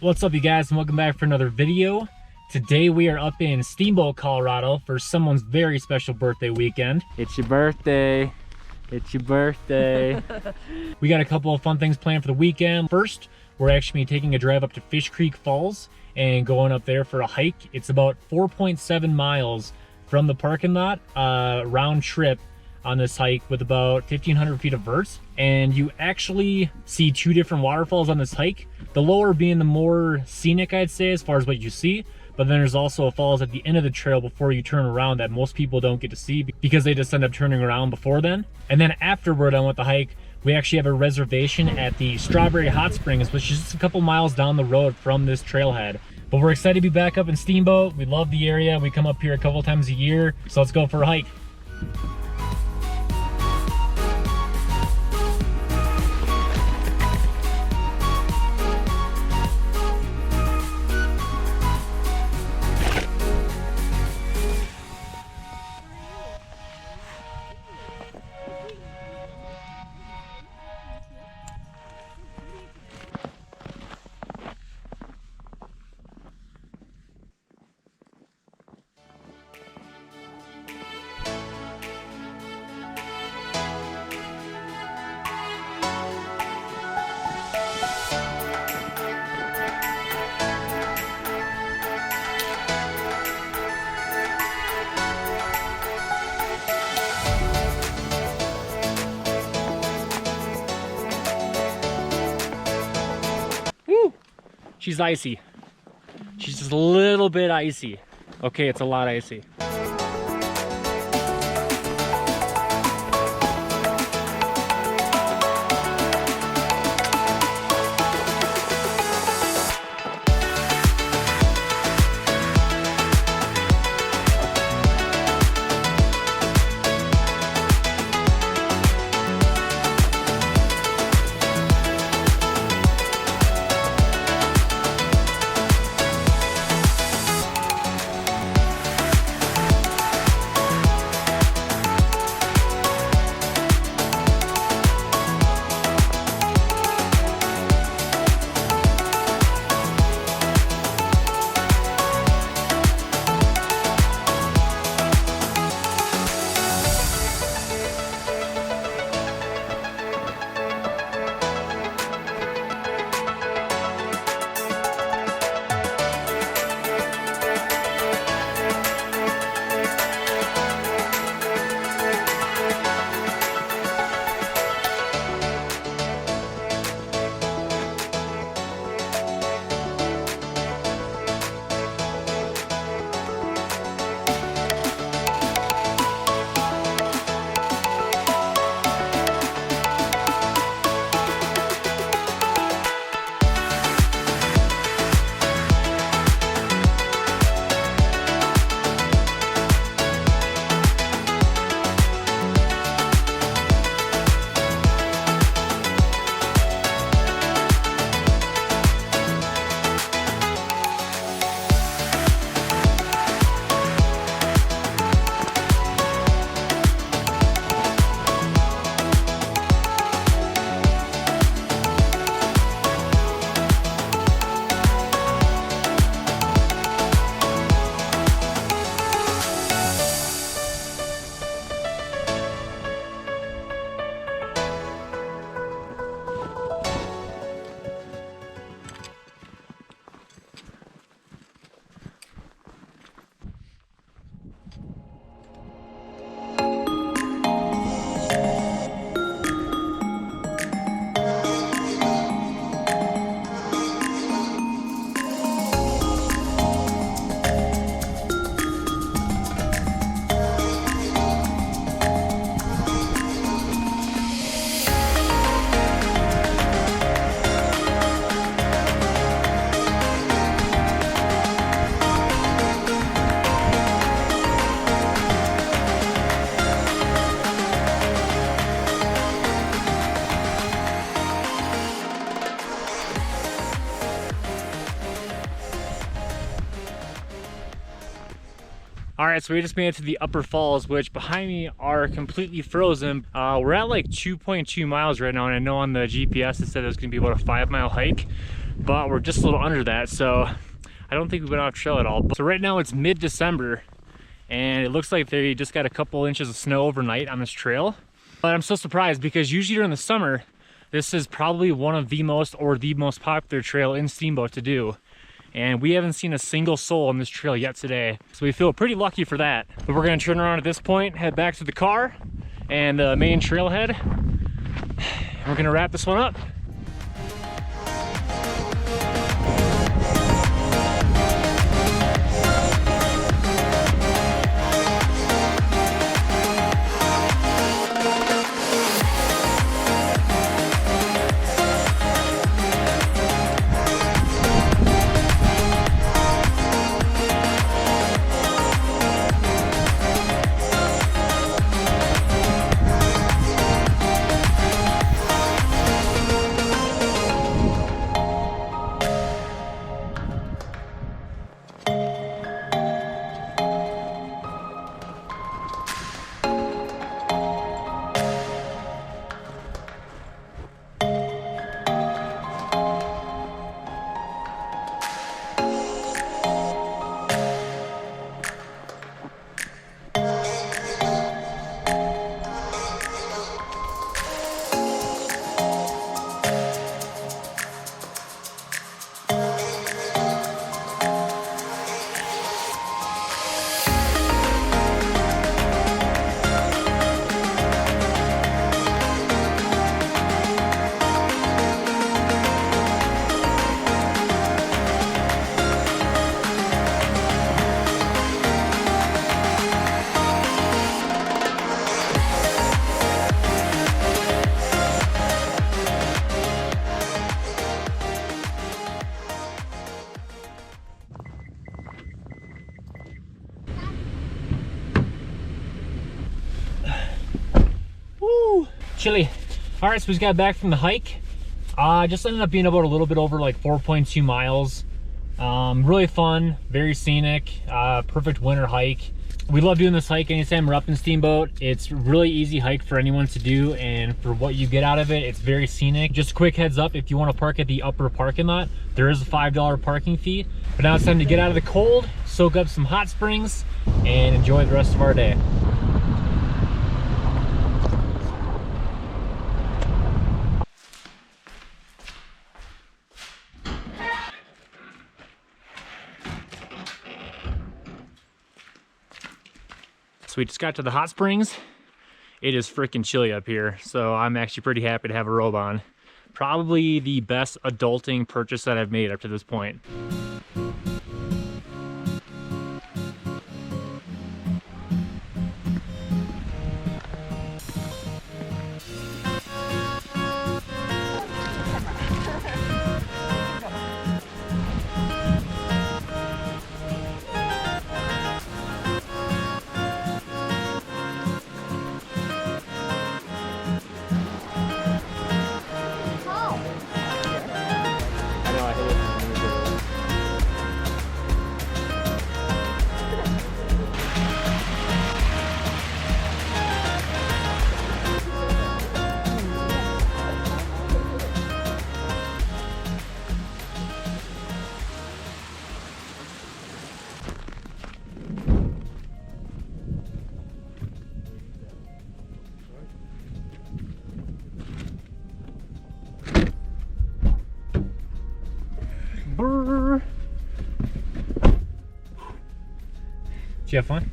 What's up, you guys, and welcome back for another video. Today we are up in Steamboat, Colorado for someone's very special birthday weekend. It's your birthday. It's your birthday. We got a couple of fun things planned for the weekend. First, we're actually taking a drive up to Fish Creek Falls and going up there for a hike. It's about 4.7 miles from the parking lot, round trip on this hike with about 1,500 feet of vert. And you actually see two different waterfalls on this hike. The lower being the more scenic, I'd say, as far as what you see. But then there's also a falls at the end of the trail before you turn around that most people don't get to see because they just end up turning around before then. And then after we're done with the hike, we actually have a reservation at the Strawberry Hot Springs, which is just a couple miles down the road from this trailhead. But we're excited to be back up in Steamboat. We love the area. We come up here a couple times a year. So let's go for a hike. Woo! She's icy. She's just a little bit icy. Okay, it's a lot icy. All right, so we just made it to the upper falls, which behind me are completely frozen. We're at like 2.2 miles right now, and I know on the GPS it said it was gonna be about a 5-mile hike. but we're just a little under that, so I don't think we went off trail at all. So right now it's mid-December, and it looks like they just got a couple inches of snow overnight on this trail. But I'm so surprised because usually during the summer, this is probably one of the most or the most popular trail in Steamboat to do. And we haven't seen a single soul on this trail yet today. So we feel pretty lucky for that. But we're gonna turn around at this point, head back to the car and the main trailhead. We're gonna wrap this one up. Chilly. All right, so we just got back from the hike. Just ended up being about a little bit over like 4.2 miles. Really fun, very scenic, perfect winter hike. We love doing this hike anytime we're up in Steamboat. It's a really easy hike for anyone to do, and for what you get out of it, it's very scenic. Just a quick heads up, if you want to park at the upper parking lot, there is a $5 parking fee. But now it's time to get out of the cold, soak up some hot springs, and enjoy the rest of our day. So we just got to the hot springs. It is freaking chilly up here, so I'm actually pretty happy to have a robe on. Probably the best adulting purchase that I've made up to this point. Brr. Did you have fun?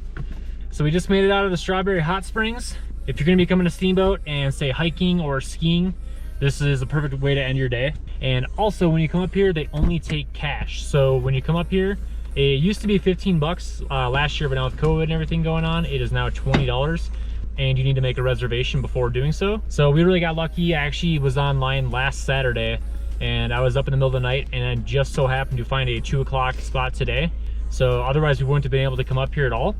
So we just made it out of the Strawberry Hot Springs. If you're gonna be coming to Steamboat and say hiking or skiing, this is a perfect way to end your day. And also when you come up here, they only take cash. So when you come up here, it used to be 15 bucks last year, but now with COVID and everything going on, it is now $20. And you need to make a reservation before doing so. So we really got lucky. I actually was online last Saturday and I was up in the middle of the night and I just so happened to find a 2 o'clock spot today. So otherwise we wouldn't have been able to come up here at all.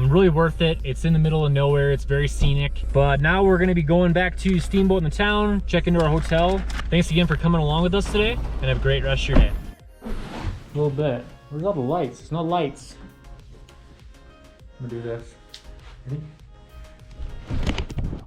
Really worth it. It's in the middle of nowhere. It's very scenic. But now we're gonna be going back to Steamboat in the town, check into our hotel. Thanks again for coming along with us today and have a great rest of your day. A little bit. Where's all the lights? There's no lights. I'm gonna do this. Ready?